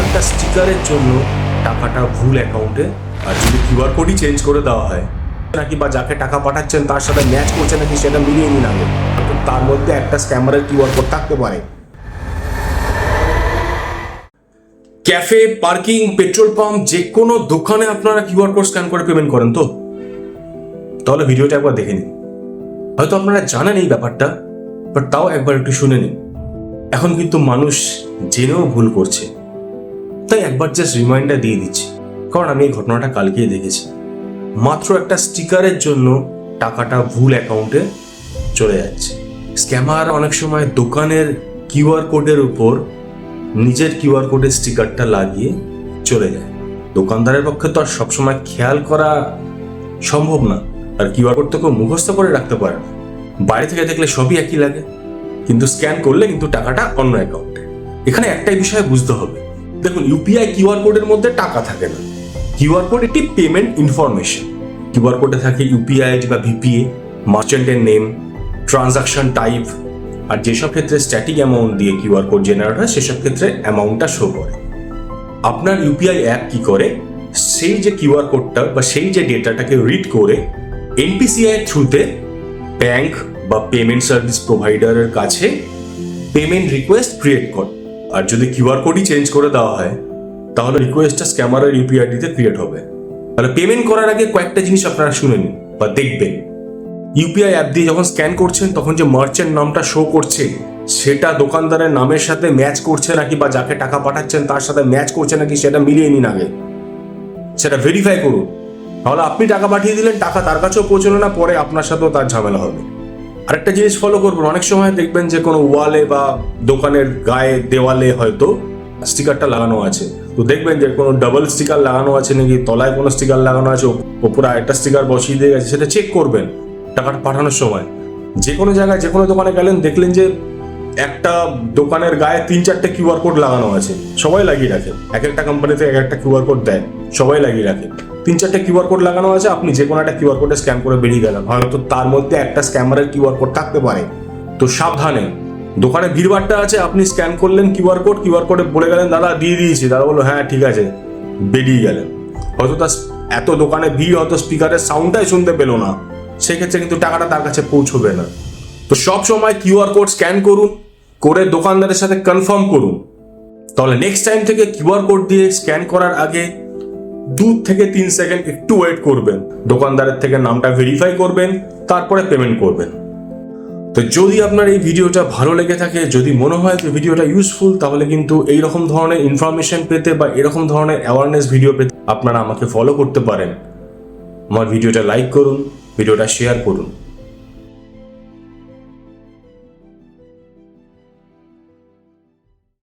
একটা স্টিকারের জন্য টাকাটা ভুল অ্যাকাউন্টে, আর যদি কিউআর কোডই চেঞ্জ করে দেওয়া হয় নাকি বা যাকে টাকা পাঠাচ্ছেন তার সাথে ম্যাচ করছে নাকি সেটা মিলিয়ে নিন আগে, তো তার মধ্যে একটা স্ক্যামারের কিউআর কোড থাকতে পারে। ক্যাফে, পার্কিং, পেট্রোল পাম্প, যে কোনো দোকানে আপনারা কিউআর কোড স্ক্যান করে পেমেন্ট করেন তো? তাহলে ভিডিওটা একবার দেখে নিন। হয়তো আপনারা জানেন এই ব্যাপারটা, বাট তাও একবার একটু শুনে নিন। এখন কিন্তু মানুষ জেনেও ভুল করছে, তাই একবার জাস্ট রিমাইন্ডার দিয়ে দিচ্ছি, কারণ আমি এই ঘটনাটা কালকেই দেখেছি। মাত্র একটা স্টিকারের জন্য টাকাটা ভুল অ্যাকাউন্টে চলে যাচ্ছে। স্ক্যামার অনেক সময় দোকানের কিউআর কোডের উপর নিজের কিউআর কোডের স্টিকারটা লাগিয়ে চলে যায়। দোকানদারের পক্ষে তো আর সবসময় খেয়াল করা সম্ভব না, আর কিউআর কোড তো কেউ মুখস্থ করে রাখতে পারে না। বাইরে থেকে দেখলে সবই একই লাগে, কিন্তু স্ক্যান করলে কিন্তু টাকাটা অন্য অ্যাকাউন্টে। এখানে একটাই বিষয় বুঝতে হবে, দেখুন ইউপিআই কিউআর কোডের মধ্যে টাকা থাকে না। কিউআর কোড একটি পেমেন্ট ইনফরমেশন। কিউআর কোডে থাকে ইউপিআই বা ভিপিএ, মার্চেন্টের নেম, ট্রানজাকশন টাইপ, আর যেসব ক্ষেত্রে স্ট্যাটিক অ্যামাউন্ট দিয়ে কিউআর কোড জেনারেট হয় সেসব ক্ষেত্রে অ্যামাউন্টটা শো করে। আপনার ইউপিআই অ্যাপ কি করে, সেই যে কিউআর কোডটা বা সেই যে ডেটাটাকে রিড করে এনপিসিআই থ্রুতে ব্যাংক বা পেমেন্ট সার্ভিস প্রোভাইডারের কাছে পেমেন্ট রিকোয়েস্ট ক্রিয়েট করে। আর যদি কিউআর কোডই চেঞ্জ করে দেওয়া হয় তাহলে রিকোয়েস্টটা স্ক্যামারের ইউপিআইডিতে ক্রিয়েট হবে। তাহলে পেমেন্ট করার আগে কয়েকটা জিনিস আপনারা শুনে নিন বা দেখবেন। ইউপিআই অ্যাপ দিয়ে যখন স্ক্যান করছেন তখন যে মার্চেন্ট নামটা শো করছে সেটা দোকানদারের নামের সাথে ম্যাচ করছে নাকি বা যাকে টাকা পাঠাচ্ছেন তার সাথে ম্যাচ করছে নাকি সেটা মিলিয়ে নিন আগে, সেটা ভেরিফাই করুন। তাহলে আপনি টাকা পাঠিয়ে দিলেন, টাকা তার কাছেও পৌঁছলো না, পরে আপনার সাথেও তার ঝামেলা হবে। আরেকটা জিনিস ফলো করবেন, অনেক সময় দেখবেন যে কোনো ওয়ালে বা দোকানের গায়ে দেওয়ালে হয়তো স্টিকারটা লাগানো আছে, তো দেখবেন যে কোনো ডাবল স্টিকার লাগানো আছে নাকি তলায় কোনো স্টিকার লাগানো আছে, ওপরে আরেকটা স্টিকার বসিয়ে দিয়ে গেছে, সেটা চেক করবেন টাকাটা পাঠানোর সময়। যে কোনো জায়গায় যে কোনো দোকানে গেলেন, দেখলেন যে একটা দোকানের গায়ে 3-4টে কিউআর কোড লাগানো আছে, সবাই লাগিয়ে রাখে। এক একটা কোম্পানিতে এক একটা কিউআর কোড দেয়, সবাই লাগিয়ে রাখে। 3-4টে কিউআর কোড লাগানো আছে, আপনি যে কোনো একটা কিউআর কোডে স্ক্যান করে বেরিয়ে গেলেন, হয়তো তার মধ্যে একটা স্ক্যামারের কিউআর কোড থাকতে পারে। তো সাবধানে, দোকানে ভিড়ভাড়টা আছে, আপনি স্ক্যান করলেন কিউআর কোডে বলে গেলেন দাদা দিয়ে দিয়েছি, দাদা বললো হ্যাঁ ঠিক আছে, বেরিয়ে গেলেন। হয়তো তার এত দোকানে ভিড়, হয়তো স্পিকারের সাউন্ডটাই শুনতে পেলো না, সেক্ষেত্রে কিন্তু টাকাটা তার কাছে পৌঁছবে না। তো সব সময় কিউআর কোড স্ক্যান করুন, করে দোকানদারের সাথে কনফার্ম করুন। তাহলে নেক্সট টাইম থেকে কিউআর কোড দিয়ে স্ক্যান করার আগে 2 থেকে 3 সেকেন্ড একটু ওয়েট করবেন, দোকানদারের থেকে নামটা ভেরিফাই করবেন, তারপরে পেমেন্ট করবেন। তো যদি আপনার এই ভিডিওটা ভালো লেগে থাকে, যদি মনে হয় যে ভিডিওটা ইউজফুল, তাহলে কিন্তু এইরকম ধরনের ইনফরমেশন পেতে বা এরকম ধরনের অ্যাওয়ারনেস ভিডিও পেতে আপনারা আমাকে ফলো করতে পারেন। আমার ভিডিওটা লাইক করুন, ভিডিওটা শেয়ার করুন।